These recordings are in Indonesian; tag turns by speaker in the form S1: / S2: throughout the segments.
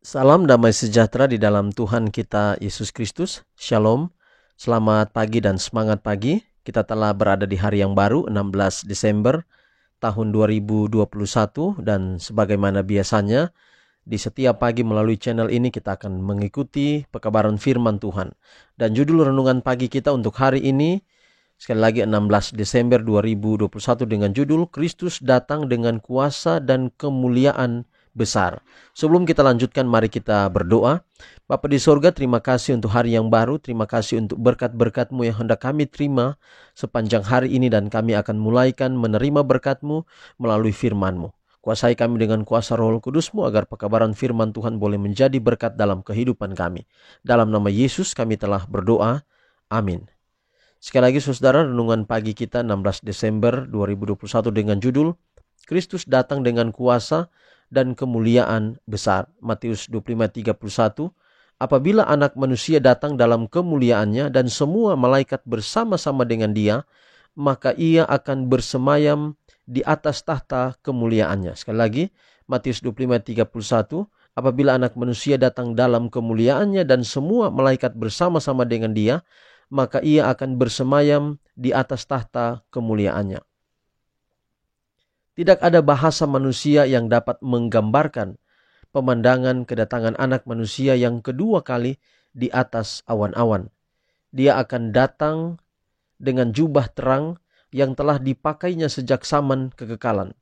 S1: Salam damai sejahtera di dalam Tuhan kita Yesus Kristus. Shalom. Selamat pagi dan semangat pagi. Kita telah berada di hari yang baru, 16 Desember tahun 2021, dan sebagaimana biasanya di setiap pagi melalui channel ini kita akan mengikuti pekabaran firman Tuhan. Dan judul renungan pagi kita untuk hari ini sekali lagi 16 Desember 2021 dengan judul Kristus datang dengan kuasa dan kemuliaan besar. Sebelum kita lanjutkan, mari kita berdoa. Bapa di sorga, terima kasih untuk hari yang baru. Terima kasih untuk berkat-berkat-Mu yang hendak kami terima sepanjang hari ini, dan kami akan mulaikan menerima berkat-Mu melalui firman-Mu. Kuasai kami dengan kuasa Roh Kudus-Mu agar pekabaran firman Tuhan boleh menjadi berkat dalam kehidupan kami. Dalam nama Yesus kami telah berdoa. Amin. Sekali lagi saudara, renungan pagi kita 16 Desember 2021 dengan judul Kristus datang dengan kuasa dan kemuliaan besar. Matius 25:31. Apabila Anak Manusia datang dalam kemuliaannya dan semua malaikat bersama-sama dengan Dia, maka Ia akan bersemayam di atas tahta kemuliaannya. Sekali lagi, Matius 25:31. Apabila Anak Manusia datang dalam kemuliaannya dan semua malaikat bersama-sama dengan Dia, maka Ia akan bersemayam di atas tahta kemuliaannya. Tidak ada bahasa manusia yang dapat menggambarkan pemandangan kedatangan Anak Manusia yang kedua kali di atas awan-awan. Dia akan datang dengan jubah terang yang telah dipakainya sejak zaman kekekalan.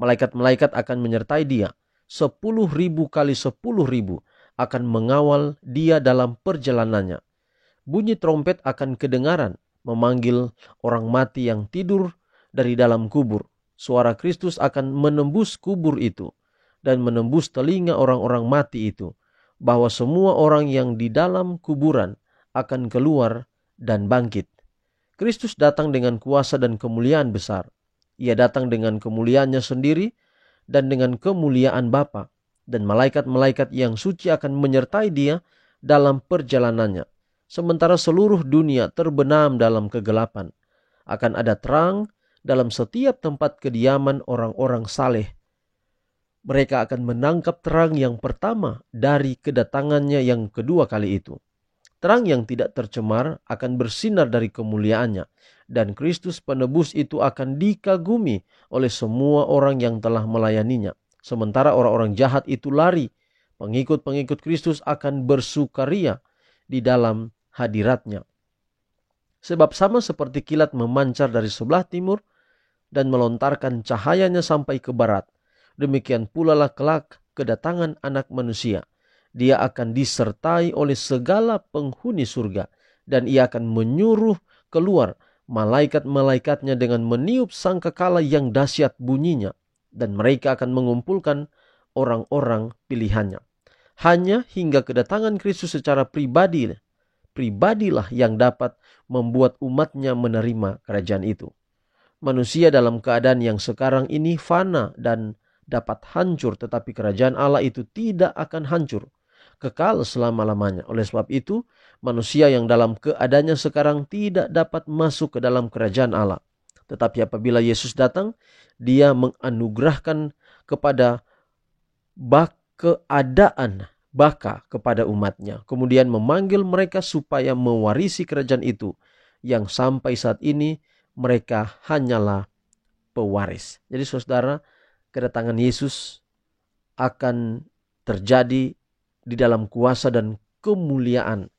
S1: Malaikat-malaikat akan menyertai Dia. 10.000 kali 10.000 akan mengawal Dia dalam perjalanannya. Bunyi trompet akan kedengaran memanggil orang mati yang tidur dari dalam kubur. Suara Kristus akan menembus kubur itu dan menembus telinga orang-orang mati itu, bahwa semua orang yang di dalam kuburan akan keluar dan bangkit. Kristus datang dengan kuasa dan kemuliaan besar. Ia datang dengan kemuliaannya sendiri dan dengan kemuliaan Bapa, dan malaikat-malaikat yang suci akan menyertai Dia dalam perjalanannya. Sementara seluruh dunia terbenam dalam kegelapan, akan ada terang dalam setiap tempat kediaman orang-orang saleh. Mereka akan menangkap terang yang pertama dari kedatangannya yang kedua kali itu. Terang yang tidak tercemar akan bersinar dari kemuliaannya, dan Kristus penebus itu akan dikagumi oleh semua orang yang telah melayaninya. Sementara orang-orang jahat itu lari, pengikut-pengikut Kristus akan bersukaria di dalam hadiratnya. Sebab sama seperti kilat memancar dari sebelah timur dan melontarkan cahayanya sampai ke barat, demikian pula lah kelak kedatangan Anak Manusia. Dia akan disertai oleh segala penghuni surga, dan Ia akan menyuruh keluar malaikat-malaikatnya dengan meniup sangkakala yang dahsyat bunyinya, dan mereka akan mengumpulkan orang-orang pilihannya. Hanya hingga kedatangan Kristus secara pribadilah yang dapat membuat umatnya menerima kerajaan itu. Manusia dalam keadaan yang sekarang ini fana dan dapat hancur, tetapi kerajaan Allah itu tidak akan hancur, kekal selama-lamanya. Oleh sebab itu, manusia yang dalam keadaannya sekarang tidak dapat masuk ke dalam kerajaan Allah. Tetapi apabila Yesus datang, Dia menganugerahkan kepada keadaan baka kepada umatnya. Kemudian memanggil mereka supaya mewarisi kerajaan itu, yang sampai saat ini mereka hanyalah pewaris. Jadi saudara, kedatangan Yesus akan terjadi di dalam kuasa dan kemuliaan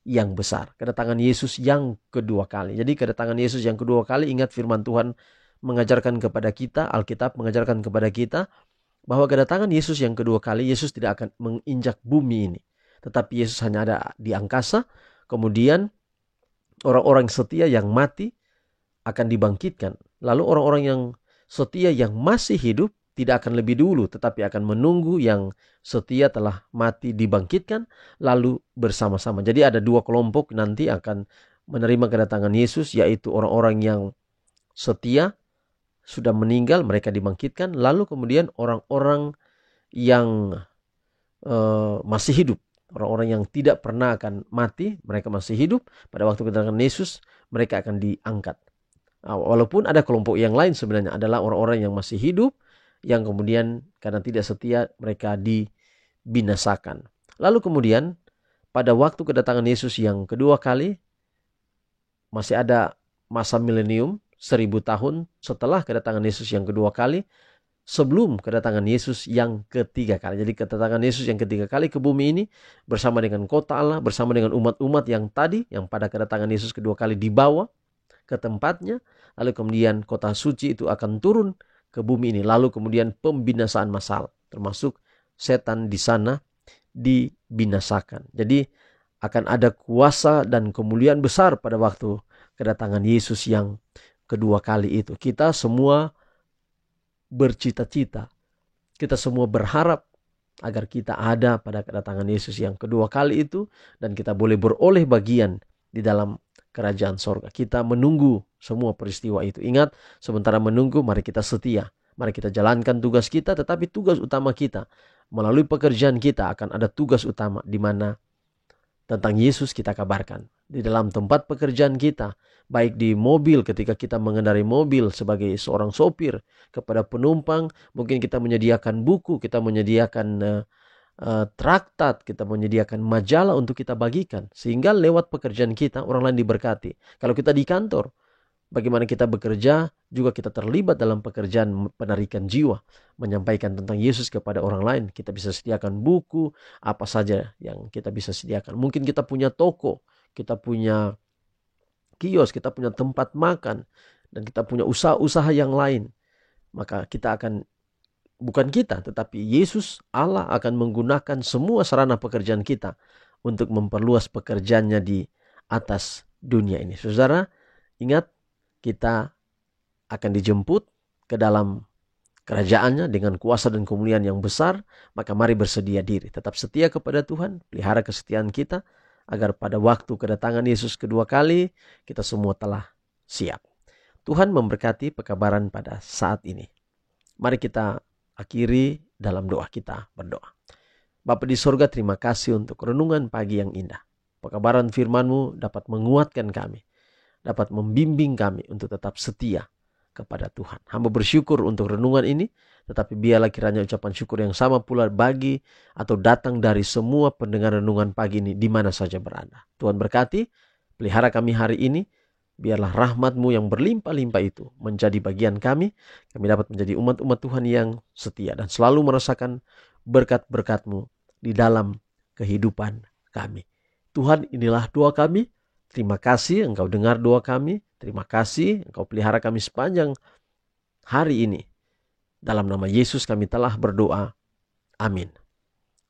S1: yang besar. Kedatangan Yesus yang kedua kali. Jadi kedatangan Yesus yang kedua kali, ingat firman Tuhan mengajarkan kepada kita, Alkitab mengajarkan kepada kita, bahwa kedatangan Yesus yang kedua kali, Yesus tidak akan menginjak bumi ini. Tetapi Yesus hanya ada di angkasa. Kemudian orang-orang setia yang mati akan dibangkitkan. Lalu orang-orang yang setia yang masih hidup tidak akan lebih dulu, tetapi akan menunggu yang setia telah mati dibangkitkan, lalu bersama-sama. Jadi ada dua kelompok nanti akan menerima kedatangan Yesus, yaitu orang-orang yang setia sudah meninggal, mereka dibangkitkan. Lalu kemudian orang-orang yang masih hidup, orang-orang yang tidak pernah akan mati, mereka masih hidup. Pada waktu kedatangan Yesus, mereka akan diangkat. Walaupun ada kelompok yang lain sebenarnya adalah orang-orang yang masih hidup, yang kemudian karena tidak setia mereka dibinasakan. Lalu kemudian pada waktu kedatangan Yesus yang kedua kali, masih ada masa milenium, 1000 tahun setelah kedatangan Yesus yang kedua kali, sebelum kedatangan Yesus yang ketiga kali. Jadi kedatangan Yesus yang ketiga kali ke bumi ini bersama dengan kota Allah, bersama dengan umat-umat yang tadi, yang pada kedatangan Yesus kedua kali dibawa ke tempatnya. Lalu kemudian kota suci itu akan turun ke bumi ini. Lalu kemudian pembinasaan massal, termasuk setan di sana dibinasakan. Jadi akan ada kuasa dan kemuliaan besar pada waktu kedatangan Yesus yang kedua kali itu. Kita semua bercita-cita, kita semua berharap agar kita ada pada kedatangan Yesus yang kedua kali itu, dan kita boleh beroleh bagian di dalam kerajaan sorga. Kita menunggu semua peristiwa itu. Ingat, sementara menunggu, mari kita setia. Mari kita jalankan tugas kita, tetapi tugas utama kita, melalui pekerjaan kita akan ada tugas utama di mana tentang Yesus kita kabarkan. Di dalam tempat pekerjaan kita, baik di mobil ketika kita mengendarai mobil sebagai seorang sopir, kepada penumpang, mungkin kita menyediakan buku, kita menyediakan traktat, kita menyediakan majalah untuk kita bagikan, sehingga lewat pekerjaan kita orang lain diberkati. Kalau kita di kantor, bagaimana kita bekerja, juga kita terlibat dalam pekerjaan penarikan jiwa, menyampaikan tentang Yesus kepada orang lain. Kita bisa sediakan buku, apa saja yang kita bisa sediakan. Mungkin kita punya toko, kita punya kios, kita punya tempat makan, dan kita punya usaha-usaha yang lain. Maka kita akan, bukan kita, tetapi Yesus Allah akan menggunakan semua sarana pekerjaan kita untuk memperluas pekerjaannya di atas dunia ini. Saudara, ingat, kita akan dijemput ke dalam kerajaannya dengan kuasa dan kemuliaan yang besar. Maka mari bersedia diri, tetap setia kepada Tuhan, pelihara kesetiaan kita, agar pada waktu kedatangan Yesus kedua kali, kita semua telah siap. Tuhan memberkati pekabaran pada saat ini. Mari kita akhiri dalam doa. Kita berdoa. Bapa di sorga, terima kasih untuk renungan pagi yang indah. Pekabaran firman-Mu dapat menguatkan kami, dapat membimbing kami untuk tetap setia kepada Tuhan. Hamba bersyukur untuk renungan ini, tetapi biarlah kiranya ucapan syukur yang sama pula bagi atau datang dari semua pendengar renungan pagi ini di mana saja berada. Tuhan berkati, pelihara kami hari ini. Biarlah rahmat-Mu yang berlimpah-limpah itu menjadi bagian kami. Kami dapat menjadi umat-umat Tuhan yang setia dan selalu merasakan berkat-berkat-Mu di dalam kehidupan kami. Tuhan, inilah doa kami. Terima kasih Engkau dengar doa kami. Terima kasih Engkau pelihara kami sepanjang hari ini. Dalam nama Yesus kami telah berdoa. Amin.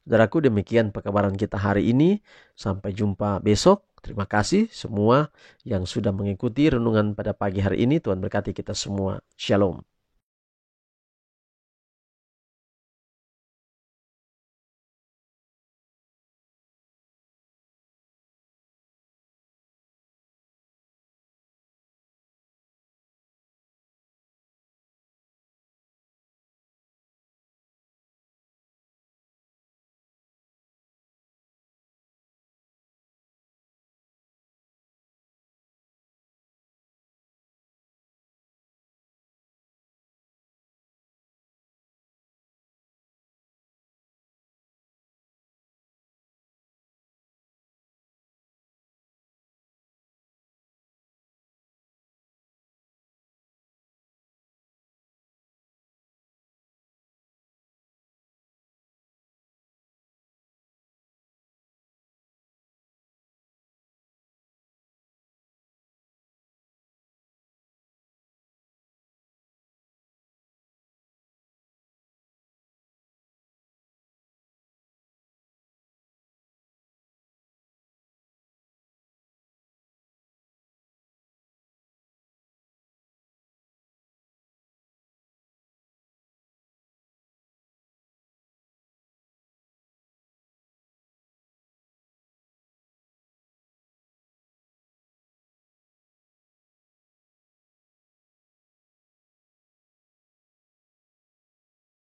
S1: Saudaraku, demikian pekabaran kita hari ini. Sampai jumpa besok. Terima kasih semua yang sudah mengikuti renungan pada pagi hari ini. Tuhan berkati kita semua. Shalom.